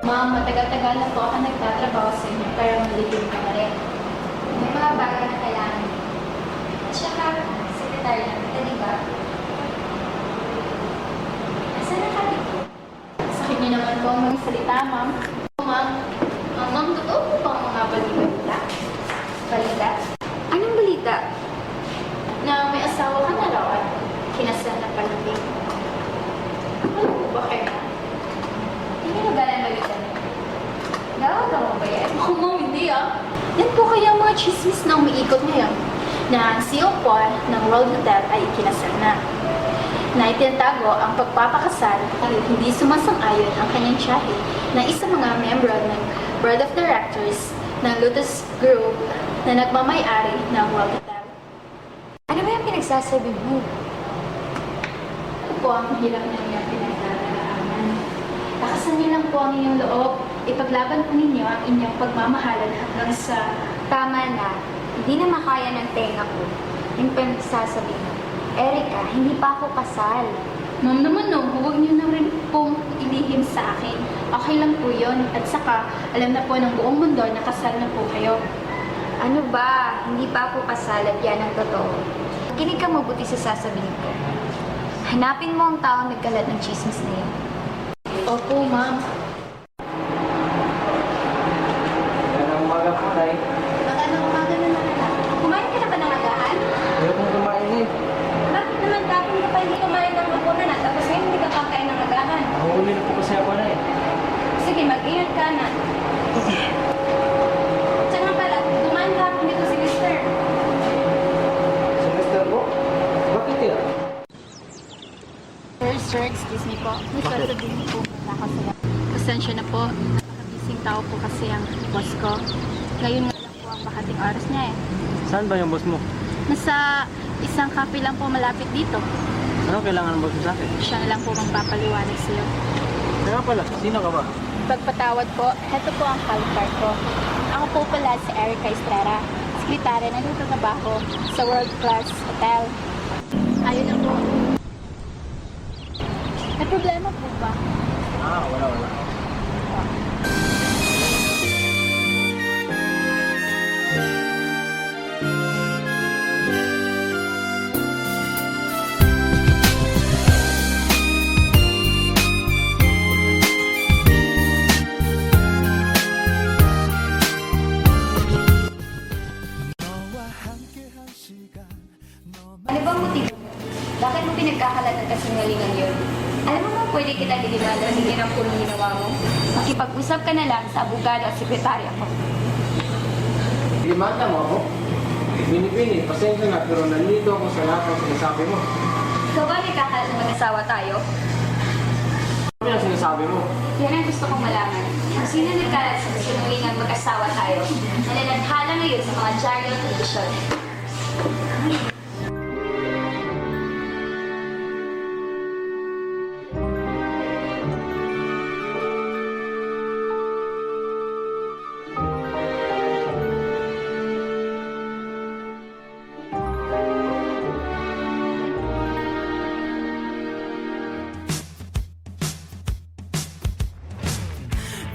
Ma'am, matagal-tagal na po ako nagtatrabaho sa inyo, pero malilin ka na rin. May mga bagay na kailangan. At saka, sekretary lang kita, di ba? Saan na kami po? Sakit niyo naman po ang mga salita, ma'am. Ma'am, ma'am, totoo po ba ang mga balita? Balita? Anong balita? Na may asawa ka na raw at kinasal na palapit. Ano po ba kayo na? Hindi na ba lang balita niyo? Dapat mo ba yan? Ako, ma'am, hindi ah. Yan po kaya ang mga chismis na umiikot ngayon na ang CEO po ng World Hotel ay kinasal na. Na itinatago ang pagpapakasal at hindi sumasang-ayon ang kanyang tiyahe na isang mga membro ng Board of Directors ng Lotus Group na nagmamay-ari ng World Hotel. Ano ba yung pinagsasabi mo? Ito po ang hirap na niya pinagdadaanan. Lakasan niyo lang po ang inyong loob. Ipaglaban po ninyo ang inyong pagmamahalan hanggang sa... Tama na. Hindi na makaya ng tenga ko. Yung pinagsasabi mo. Erika, hindi pa ako kasal. Ma'am naman no, huwag niyo na rin pong ilihim sa akin. Okay lang po yun. At saka, alam na po ng buong mundo na kasal na po kayo. Ano ba? Hindi pa ako kasal at yan ang totoo. Kinig ka mabuti sa sasabihin ko. Hanapin mo ang taong nagkalat ng chismis na yan. Opo, ma'am. Magandang umaga po, Tay. Magandang umaga naman, anak. Kumain ka na ba ng agahan? Ayaw kong kumain eh. Bakit naman kapon ka pa hindi kumain ng hapunan at tapos ngayon hindi ka kakain ng agahan? Nahuli na po kasi ako na eh. Sige, mag-ingat ka na. Siya nga pala, dumaan ka ako dito si Mister. Semester po? Bakit yan? Sir, excuse me po. May sasabihin po na ako sila. Pasensya na po. Napakabising tao po kasi ang boss ko. Ngayon nga lang po ang bakating oras niya eh. Saan ba yung boss mo? Nasa isang cafe lang po malapit dito. Ano kailangan ng boss mo sa akin? Siya na lang po magpapaliwanag sa'yo. Kaya pala, sino ka ba? Pagpatawad po, heto po ang call card ko. Ako po pala si Erica Estrera, sekretary na nagtatrabaho sa World Class Hotel. Ayun na po. May problema po ba? Wala. Ano bang motibo? Bakit mo pinagkakalat ng kasingalingan yun? Alam mo ba pwede kita dinimanda sa ginang puro ginawa mo? Makipag-usap ka na lang sa abogado at sekretarya ko. Limanda mo ako? Binibini, pasensya na, pero nandito ako sa lahat ng sinasabi mo. Ikaw ba nagkakalat ng mag-asawa tayo? Ano yung sinasabi mo? Yan ang gusto kong malaman. Kung sino nagkalat sa kasinungalingan mag-asawa tayo, nalalanthala ngayon sa mga dyaryo at telebisyon.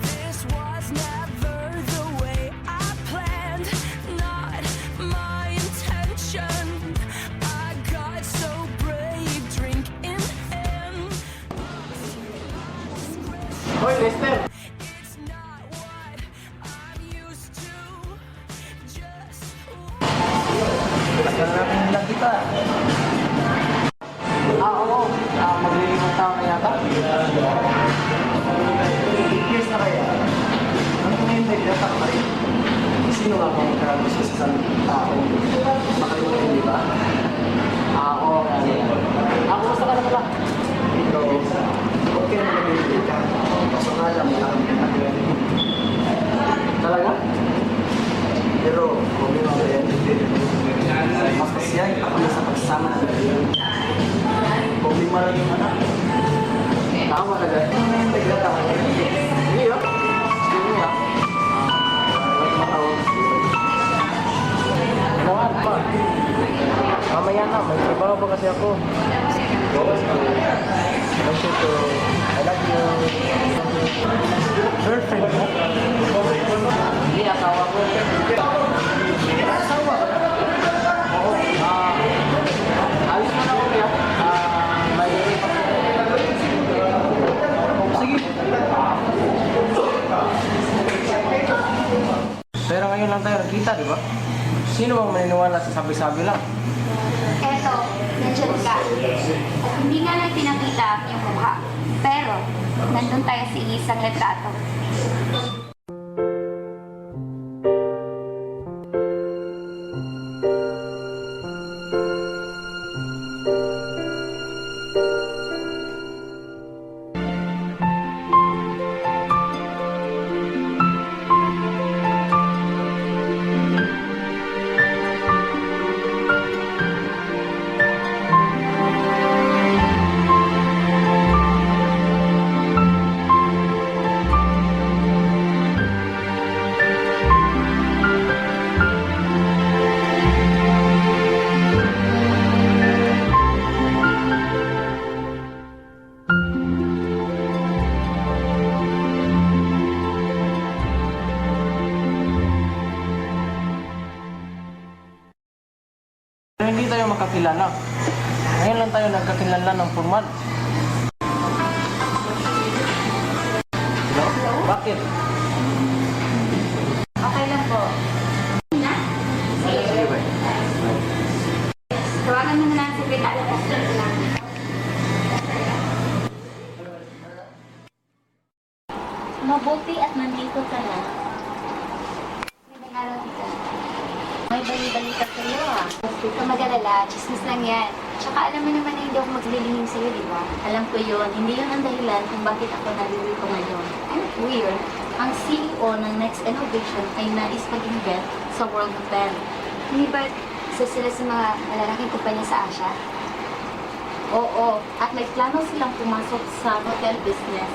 This was never the way I planned, not my intention. I got so brave, drink in hand. Hoy, Lester! It's not what I'm used to. Just Tagal natin lang kita. Oo. Maglilimang tao na yata. 8 years na kaya. Ano kung ngayon nagdata ka pa rin? Sino nga bang gusto sa isang tao? Makalimutin, di ba? Ako. Gusto ka na pala. Ikaw, okay na mag-ibig ka. Kaso nga lang, talaga? Pero, kung yun ako yan, mas masiyay ako na sa pagsama na natin. Problema lang yung anak. Tama na dahil. Nagkatawa na yun. Hindi yun. Hindi yun. Wala matawag. Naman pa. Mamaya na, may trabaho pa kasi ako. I love you. Sir, kita, di ba? Sino bang maniniwala sa sabi-sabi lang? Eto, nandiyan ka. At hindi nga lang pinakita ang iyong mukha. Pero, nandun tayo sa isang retrato. Pero hindi tayo makakilala. Ngayon lang tayo nagkakilala ng formal. Hello? Bakit? Okay lang po. Sige ba? Tawagan mo na lang ang sekretaryo. Mabuti at nandito ka na. Magandang araw, tita. May bali-balita sa'yo ah. Huwag ka mag-alala, chismis lang yan. Tsaka alam mo naman na hindi ako maglilingin sa'yo, di ba? Alam ko yun, hindi yun ang dahilan kung bakit ako nalilito ngayon. Ano weird? Ang CEO ng Next Innovation ay nais mag-invent sa World Hotel. Hindi ba isa sila sa mga malalaking kumpanya sa Asia? Oo, at may plano silang pumasok sa hotel business.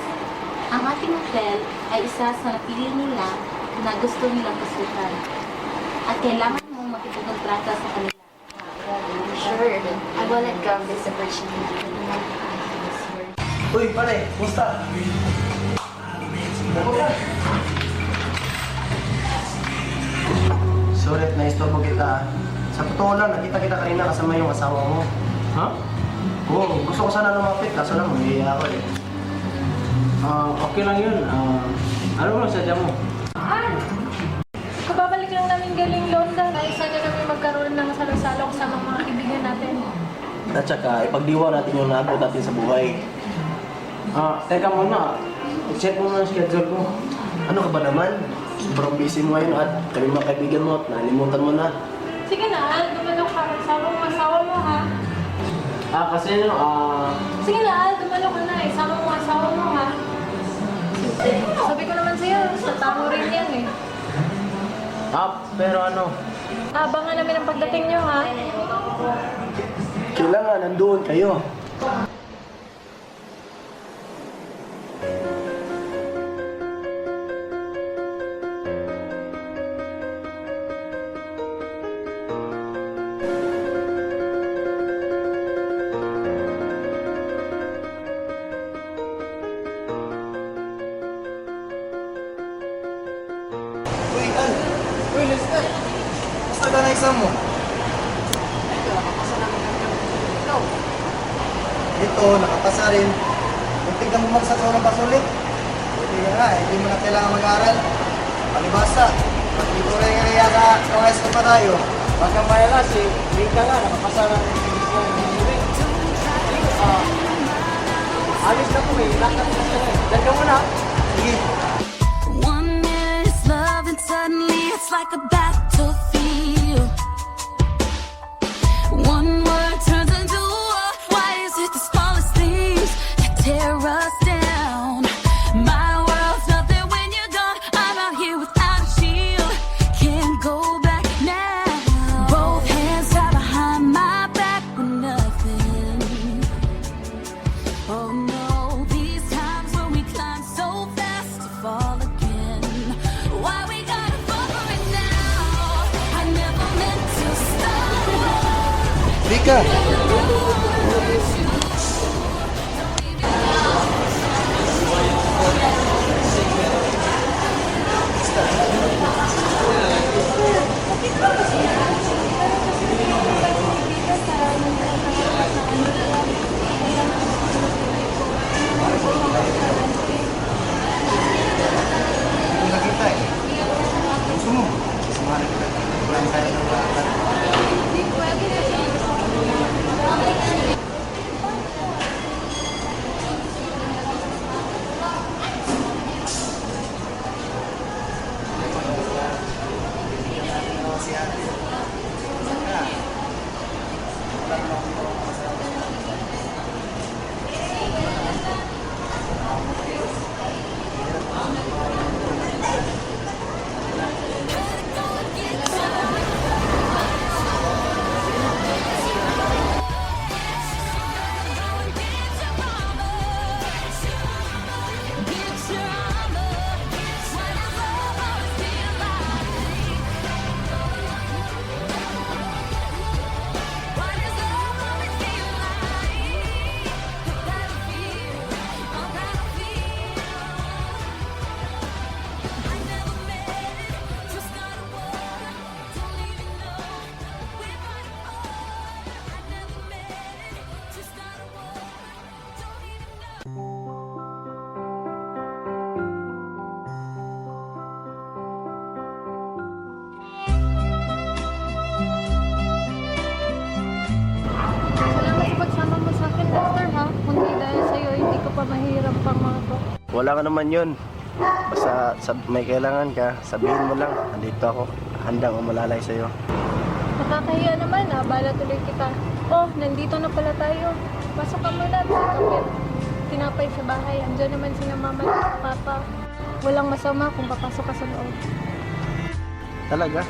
Ang ating hotel ay isa sa napili nila na gusto nilang pasukan. At kailangan mong makipagkontrata sa kanila. Sure. I will let go of this opportunity. Uy, pare, kumusta? Sorry at naistorbo kita. Sa totoo lang, nakita kita kanina kasama yung asawa mo. Ha? Oo, gusto ko sana lumapit, kaso lang, mahihiya ako eh. Okay lang yun. Ano lang sadya mo? Kababalik lang namin galing London. Dahil sana kami magkaroon ng salo-salo kasama mga kaibigan natin. At saka, ipagdiwa natin yung naabot natin sa buhay. Teka muna. I-check mo na ang schedule ko. Ano ka ba naman? Sobrang busy mo ngayon at kami mga kaibigan mo at nalimutan mo na. Sige na, Al. Dumalo ka. Magsama mo asawa mo, ha? Kasi Sige na, Al. Dumalo ka na. Isama mo asawa mo, ha? Sabi ko naman sa'yo, sa tamo rin yan, eh. pero ano, Abangan namin ang pagdating nyo, ha? Kailangan nandoon kayo. Uy, Al! Uy, Lester! Basta ka na exam mo? Ito, nakapasa rin. Muntik na bumagsak sa unang pasulit. Buti nga nga, hindi mo na kailangan mag-aaral. Palibasa, pag di ko rin nga sa OS pa tayo. wag kang mayala si Rika nga, nakapasa na ng alis na po eh, lakad na siya eh. Diyan ka muna. Sige. 1 minute it's love and suddenly it's like a battlefield. One word turns into war. Why is it the smallest things that tear us down? My world's nothing when you're gone. I'm out here without a shield. Can't go back now. Both hands tied behind my back with nothing. Oh no, these times when we climb so fast to fall again. Why we gotta fall for it now? I never meant to stop. Rika! Hindi ko nakita eh. Gusto mo? Sasamahan kita. wala ka naman yun. Basta may kailangan ka, sabihin mo lang. Nandito ako, handang umalalay sa'yo. Nakakahiya naman ah, bala tuloy kita. Oh, nandito na pala tayo. Pasok ka muna, kapit. Tinapay sa bahay. Andiyan naman si mama at papa. Walang masama kung papasok ka sa loob. Talaga?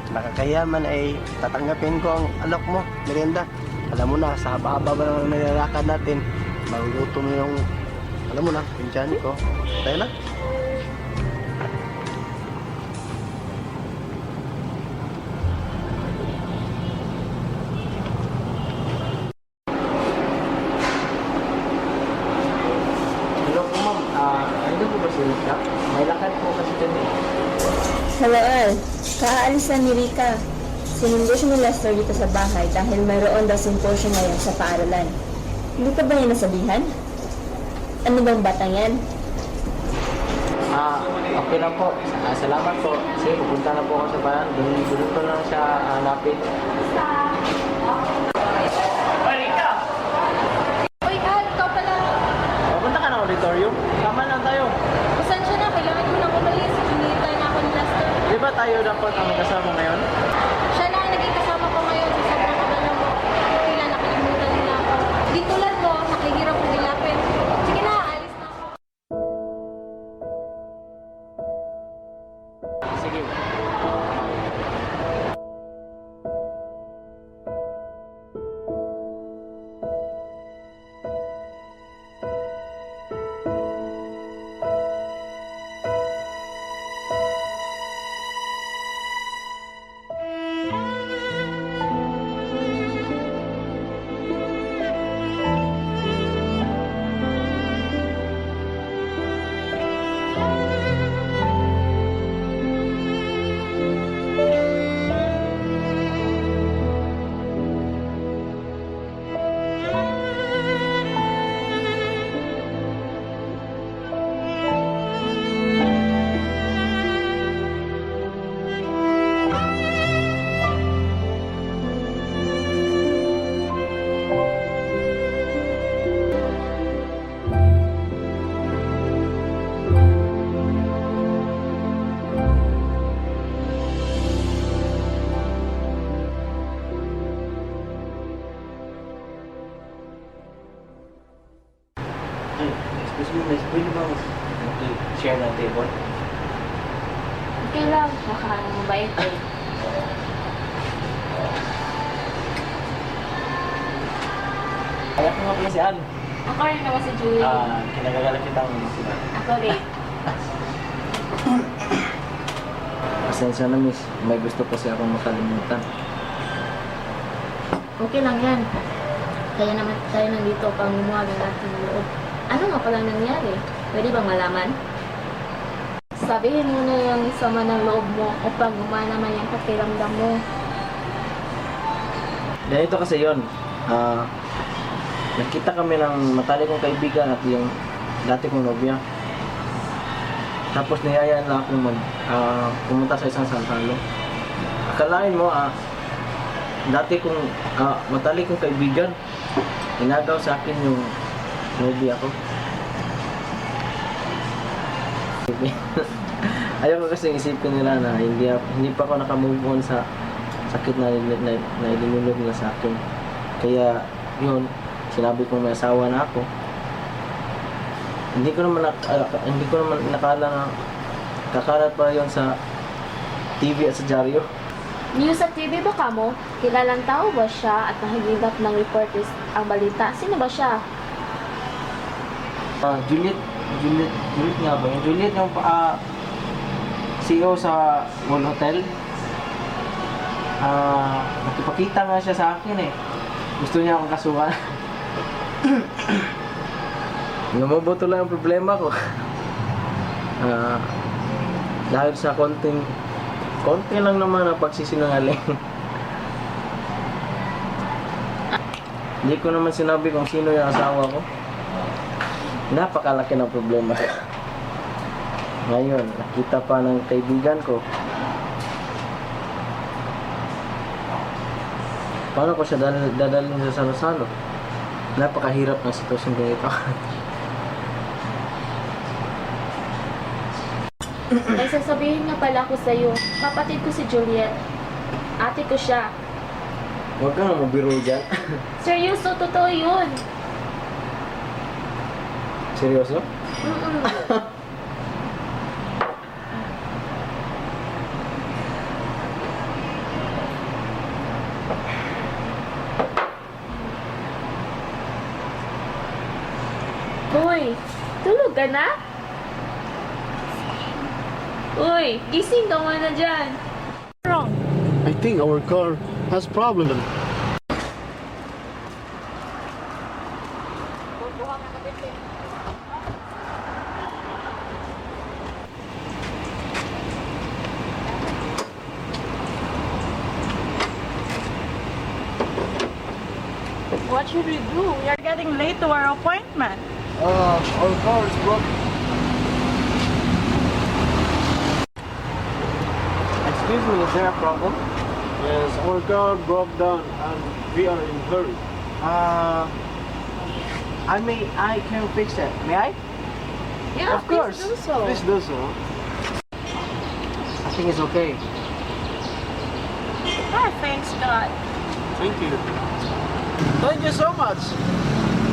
Nakakahiya man ay tatanggapin ko ang alok mo, merienda. Alam mo na, sa haba-haba ba naman nilalakad natin, magugutom mo yung, alam mo na, pinsan ko. Tayo na. Hello po ma'am, ano po ba si Rika? May lakad po kasi dyan eh. Hello, Al. Kakaalis na ni Rika. Sinundo siya ni Lester dito sa bahay dahil mayroon daw symposium ngayon sa paaralan. Hindi ka ba niya nasabihan? Ano bang batang yan? Okay lang po. Salamat po. Sige, pupunta na po ako sa bayan. Doon ko lang siya hanapin. Uy, Al, ikaw pala. Pupunta ka ng auditorium? Tama lang tayo. Pasensya na, kailangan ko nang umalis. Hinihintay na ako ni Lester. Di ba tayo dapat ang kasama ngayon? Siya na ang naging kasama ko ngayon sa sobrang kabala mo. Tila nakalimutan nila ako. Di tulad mo, nakihirap ko dilapin. Sige na, alis na ako. Sige. Ay, excuse me, miss. Pwede ba share ng table? Okay lang, nakamabait eh. Kaya ko nga pala si Ann. Ako rin naman si Julie. Kinagagala kitang sila. Ako rin. Pasensya na, miss. May gusto kasi akong makalimutan. Okay lang yan. Kaya naman tayo nandito pang gumawa ng ating loob. Ano nga palang nangyari? Pwede bang malaman? Sabihin mo na yung sama ng loob mo upang gumana naman yung pakiramdam mo. Ganito kasi yun. Nakita kami ng matalik kong kaibigan at yung dati kong nobya. Tapos niyayaan na akong pumunta sa isang santalo. Akalain mo, dati kong matalik kong kaibigan, inagaw sa akin yung nobya ko. Ayaw ko kasi isipin nila na hindi pa ako nakamove on sa sakit na ilinulog nila sa akin. Kaya yun, sinabi kong may asawa na ako. Hindi ko naman nakala na kakalat pa yon sa TV at sa dyaryo. News sa TV ba kamo? Kilalang tao ba siya at nahihigap ng reporters ang balita? Sino ba siya? Juliet nga ba? Yung Juliet yung CEO sa Wall Hotel. Nakipakita nga siya sa akin eh. Gusto niya akong kasuhan. Lumaboto lang ang problema ko. Dahil sa konti lang naman ang pagsisinungaling. Hindi ko naman sinabi kung sino yung asawa ko. Napakalaki ng problema. Ngayon, nakita pa ng kaibigan ko. Paano ko siya dadalhin sa salo-salo? Napakahirap ng sitwasyon ganito. May sasabihin nga pala ako sa'yo. Kapatid ko si Juliet. Ate ko siya. Huwag ka na mabiro dyan. Seryoso, totoo yun. Seryoso? Mm-mm. Uy, tulog ka na? Uy, gising ka muna dyan. Wrong. I think our car has problem. What should we do? We are getting late to our appointment. Our car is broken. Excuse me, is there a problem? Yes, our car broke down and we are in hurry. I can fix it. May I? Yeah, Of course. please do so. Please do so. I think it's okay. Ah, thanks God. Thank you. Thank you so much.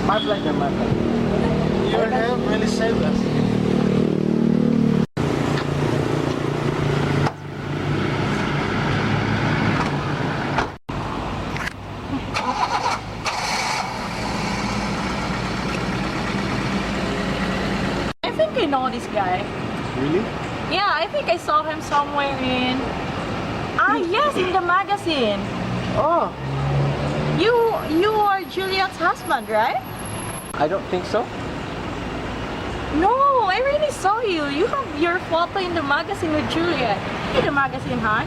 My pleasure, my pleasure. Your help really saved us. I think I know this guy. Really? Yeah, I think I saw him somewhere in... Ah, yes, in the magazine. Oh, You are Juliet's husband, right? I don't think so. No, I really saw you. You have your photo in the magazine with Juliet. In the magazine, huh?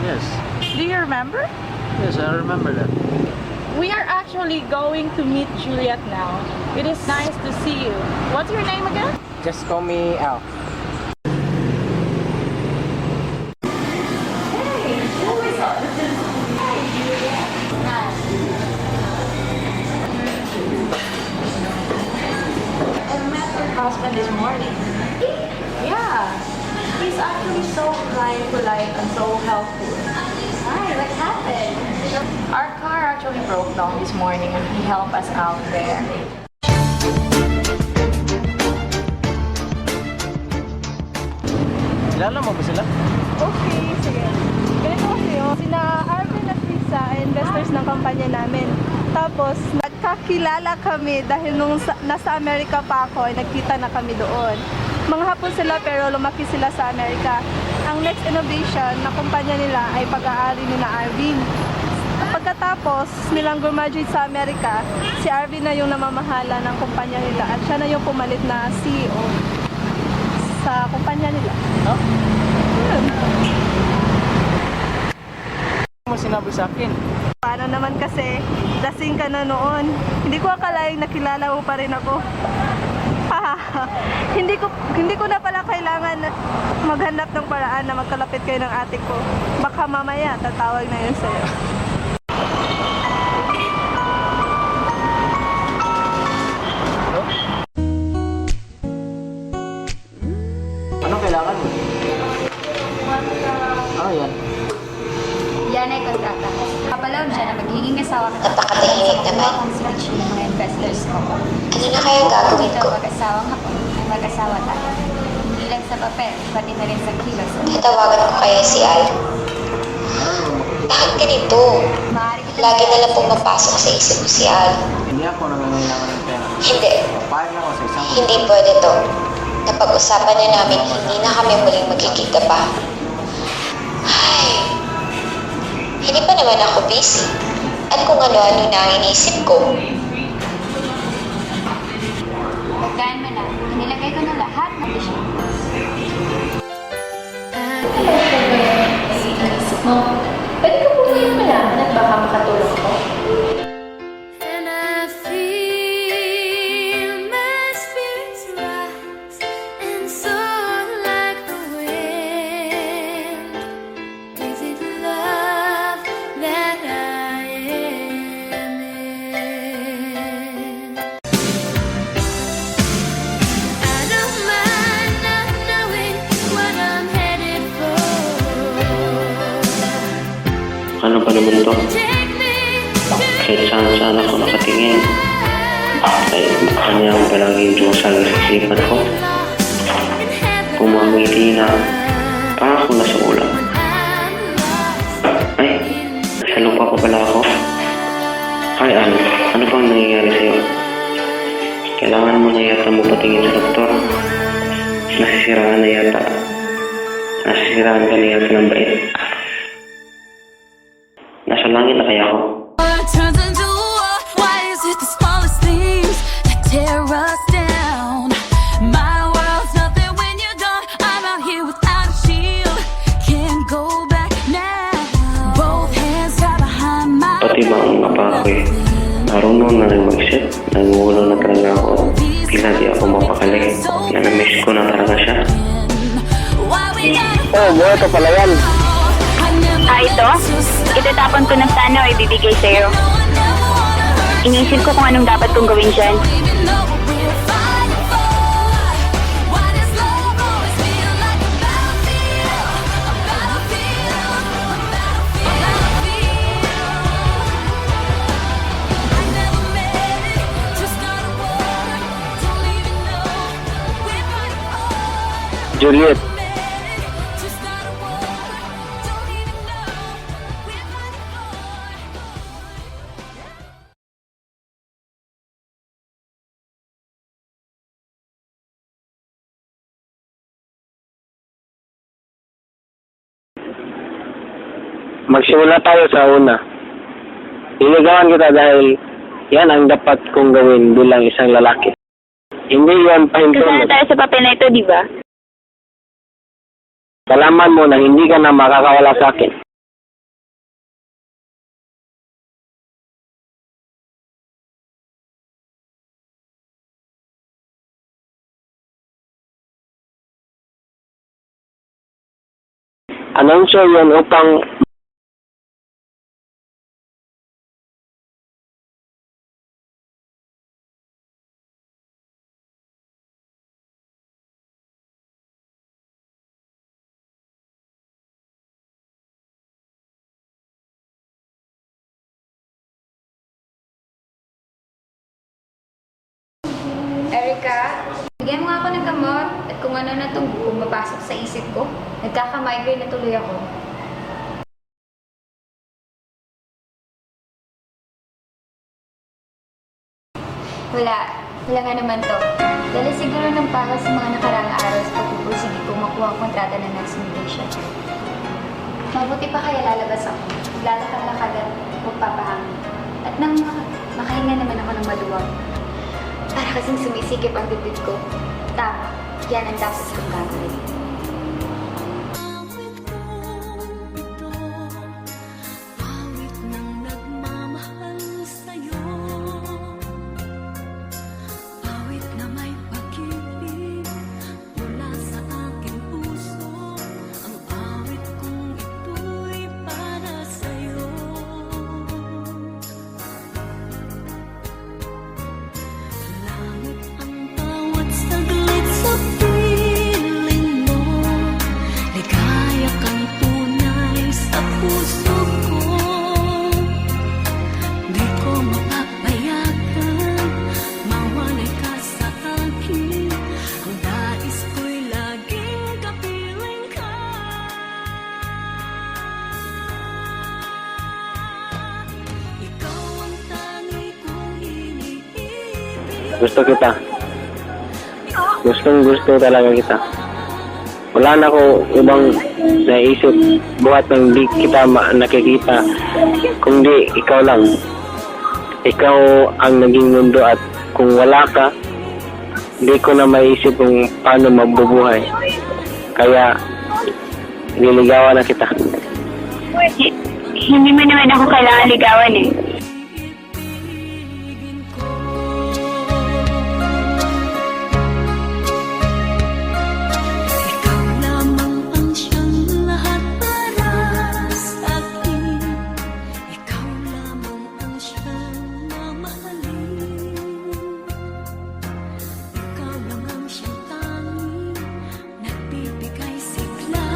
Yes. Do you remember? Yes, I remember that. We are actually going to meet Juliet now. It is nice to see you. What's your name again? Just call me Al. I met her husband this morning. Yeah. He's actually so kind, polite, and so helpful. Hi, what happened? Our car actually broke down this morning and he helped us out there. Kilala mo ba sila? Okay, sige. Ganito kasi yun, sina Arvin at Lisa ay investors ng kampanya namin. Tapos, nagkakilala kami dahil nung nasa Amerika pa ako, ay nagkita na kami doon. Mga hapon sila pero lumaki sila sa Amerika. Ang next innovation na kumpanya nila ay pag-aari ni na Arvin. Pagkatapos nilang graduate sa Amerika, si Arvin na yung namamahala ng kumpanya nila at siya na yung pumalit na CEO sa kumpanya nila. No? Yun. Ano mo sinabi sa akin? Paano naman kasi, lasing ka na noon. Hindi ko akalaing nakilala mo pa rin ako. hindi ko na pala kailangan maghanap ng paraan na magkalapit kayo ng ate ko. Baka mamaya tatawag na yun sa'yo. Anong kailangan mo? Ano yan? Yan ay kontrata. Kapalaw siya na magiging asawa at nakatahimik naman sa mga ng mga investors ko. Ano na kaya gagawin Ito ko? mag-asawang ako, ay mag-asawa tayo. Hindi lang sa papel, pati na rin sa kilos. Tatawagan ko kaya si Al. Bakit ganito? Maaari kita Lagi na lang pumapasok sa isip ko si Al. Hindi ako nangangailangan ng pera. Hindi. Papayag lang ako sa isang... Hindi pwede to. Napag-usapan na namin hindi na kami muling magkikita pa. Ay, hindi pa naman ako busy. At kung ano-ano na ang inisip ko. Pagkaan mo na, inilagay ko na lahat ng issue. Inisip mo, pwede ko po kayong malaman at baka makatulong ko. And I feel my spirits rise and soar like the wind. Is it love that I am in? pa naman to. Kahit saan ako nakatingin, ay kanya ang palaging Diyosal sa isipan ko. Pumangiti na, parang ako nasa ulam. Ay, nasa lupa pa pala ako. Ay, ano bang nangyayari sa'yo? Kailangan mo na yata mo patingin sa doktor. Nasisiraan na yata. Nasisiraan ka na yata ng bait. Nasa langit na kaya ako? Turns into war. Why is it the smallest things that tear us down? My world's nothing when you're gone. I'm out here without a shield. Can't go back now. Both hands tied behind my Pati ba ang apa ko eh? Marunong na rin mag-isip. Nangulo na talaga ako. Tila di ako mapakali. Na-miss ko na talaga siya. Oh, buhay ka pala yan. Ito? Itatapon ko na sana o ibibigay sa'yo. Inisip ko kung anong dapat kong gawin dyan. Juliet, magsimula tayo sa una. Iligawan kita dahil yan ang dapat kong gawin bilang isang lalaki. Hindi yan pahintulot. tayo sa papel na ito, di ba? Kalaman mo na hindi ka na makakawala sa akin. Anunsyo yun upang Erica, bigyan mo nga ako ng gamot at kung ano na itong bumabasok sa isip ko. Nagkaka-migraine na tuloy ako. Wala nga naman to. Dahil siguro ng para sa mga nakaraang araw sa pagpupursige ko makuha ang kontrata ng nursing station. Mabuti pa kaya lalabas ako. Lalakad lang agad, magpapahangin. At nang makahinga naman ako ng maluwag. Para kasing sumisikip ang dibdib ko. Tama, yan ang dapat kong gagawin. awit ng nagmamahal sa'yo. Awit na may pag-ibig mula sa aking puso. Ang awit kong ito'y para sa'yo. Langit ang bawat saglit sa piling mo. Ligaya kang tunay sa puso ko. Di ko mapapayagan mawalay ka sa akin. Ang nais ko'y laging kapiling ka. Ikaw ang tangi kong iniibig. gusto kita. Gusto talaga kita. Wala na ako ibang naisip buhat ng di kita nakikita. Kundi ikaw lang. Ikaw ang naging mundo at kung wala ka, di ko na maisip kung paano mabubuhay. Kaya, niligawan na kita. Hindi mo naman ako kailangan ligawan eh. Ikaw lamang ang siyang lahat para sa akin. Ikaw lamang ang siyang mamahalin. Ikaw lang ang siyang tanging nagbibigay sigla.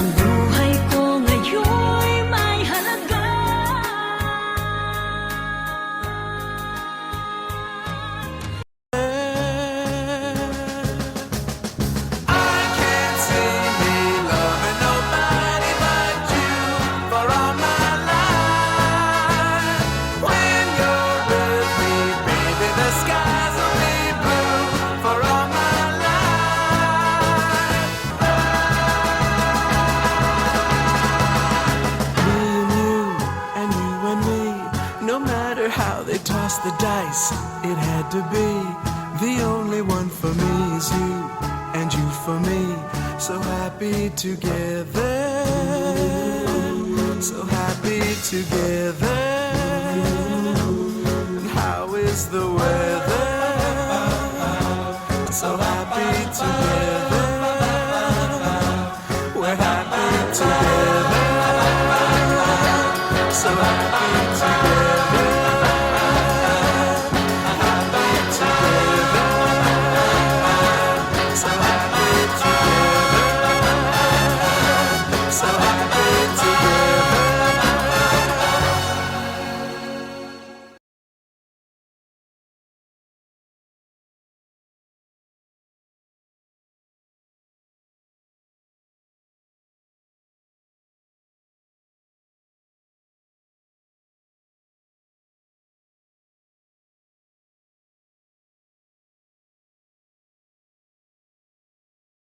Ang buhay ko ngayon'y may halaga. skies will be blue for all my life. Me and me, no matter how they toss the dice, it had to be. The only one for me is you, and you for me. So happy together, so happy together. And how is the weather? So happy together, we're happy together, so happy